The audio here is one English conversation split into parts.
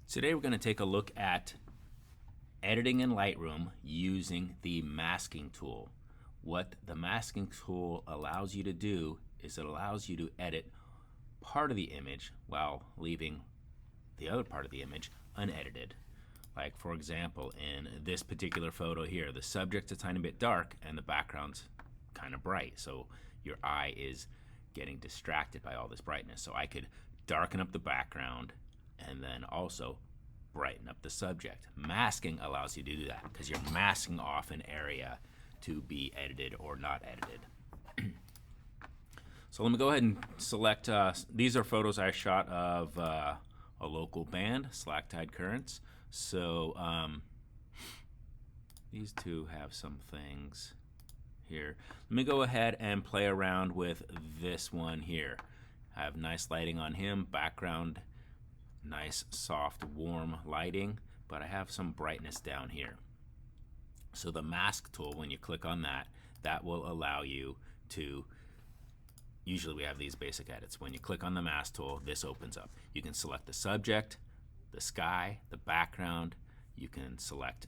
Today we're going to take a look at editing in Lightroom using the masking tool. What the masking tool allows you to do is it allows you to edit part of the image while leaving the other part of the image unedited. Like, for example, in this particular photo here, the subject's a tiny bit dark and the background's kind of bright, so your eye is getting distracted by all this brightness. So I could darken up the background and then also brighten up the subject. Masking allows you to do that because you're masking off an area to be edited or not edited. So let me go ahead and select, these are photos I shot of a local band, Slack Tide Currents. So these two have some things here. Let me go ahead and play around with this one here. I have nice lighting on him, background, nice soft warm lighting, but I have some brightness down here. So the mask tool, when you click on that, that will allow you to, usually we have these basic edits. When you click on the mask tool, this opens up. You can select the subject, the sky, the background. You can select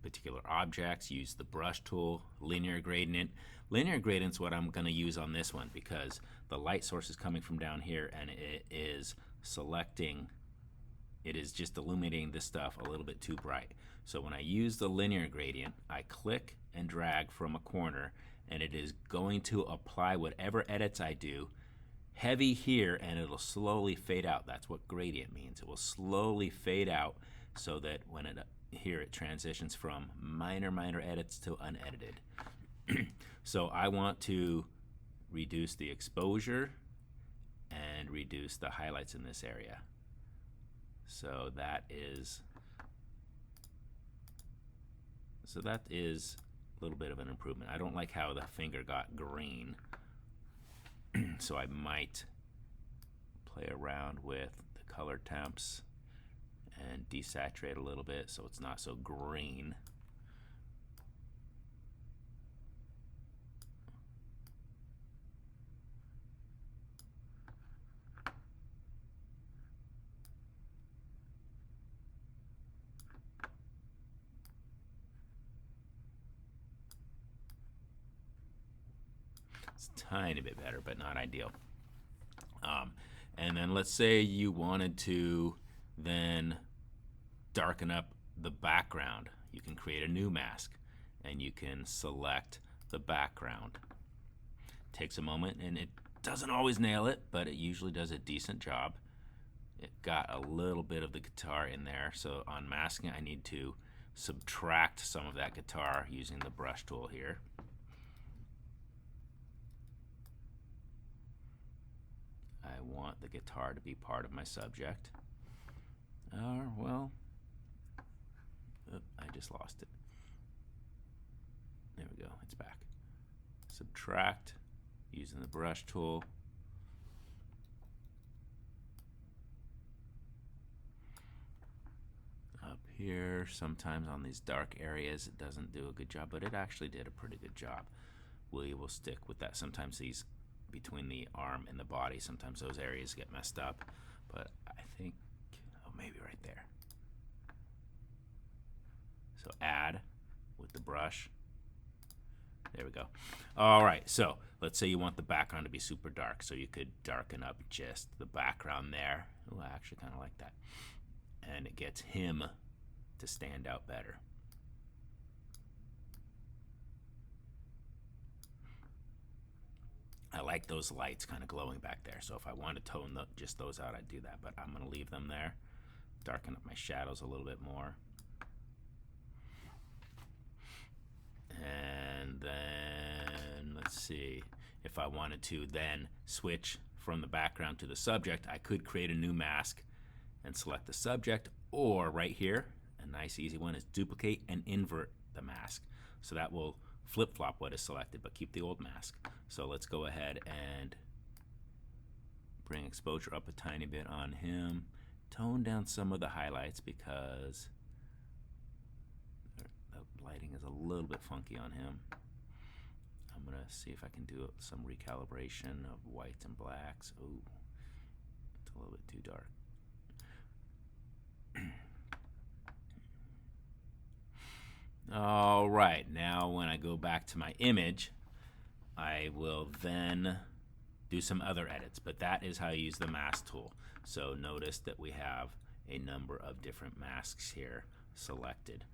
particular objects, use the brush tool, linear gradient. Linear gradient's what I'm going to use on this one because the light source is coming from down here and it is selecting, it is just illuminating this stuff a little bit too bright. So when I use the linear gradient, I click and drag from a corner and it is going to apply whatever edits I do heavy here and it'll slowly fade out. That's what gradient means. It will slowly fade out so that when it here it transitions from minor edits to unedited. So I want to reduce the exposure and reduce the highlights in this area. So that is a little bit of an improvement. I don't like how the finger got green. So I might play around with the color temps and desaturate a little bit so it's not so green. It's a tiny bit better, but not ideal. And then let's say you wanted to then darken up the background. You can create a new mask and you can select the background. It takes a moment and it doesn't always nail it, but it usually does a decent job. It got a little bit of the guitar in there, so on masking I need to subtract some of that guitar using the brush tool here. I want the guitar to be part of my subject. Well, I just lost it. There we go, it's back. Subtract using the brush tool. Up here, sometimes on these dark areas it doesn't do a good job, but it actually did a pretty good job. We will stick with that. Sometimes these between the arm and the body, sometimes those areas get messed up, but I think, oh, maybe right there. So add with the brush. There we go. All right, so let's say you want the background to be super dark, so you could darken up just the background there. Oh, I actually kind of like that. And it gets him to stand out better. I like those lights kind of glowing back there, so if I want to tone just those out, I'd do that, but I'm going to leave them there. Darken up my shadows a little bit more. And then, let's see, if I wanted to then switch from the background to the subject, I could create a new mask and select the subject, or right here, a nice easy one is duplicate and invert the mask. So that will flip-flop what is selected, but keep the old mask. So let's go ahead and bring exposure up a tiny bit on him. Tone down some of the highlights because the lighting is a little bit funky on him. I'm gonna see if I can do some recalibration of whites and blacks. Ooh, it's a little bit too dark. All right, now when I go back to my image, I will then do some other edits, but that is how you use the mask tool. So notice that we have a number of different masks here selected.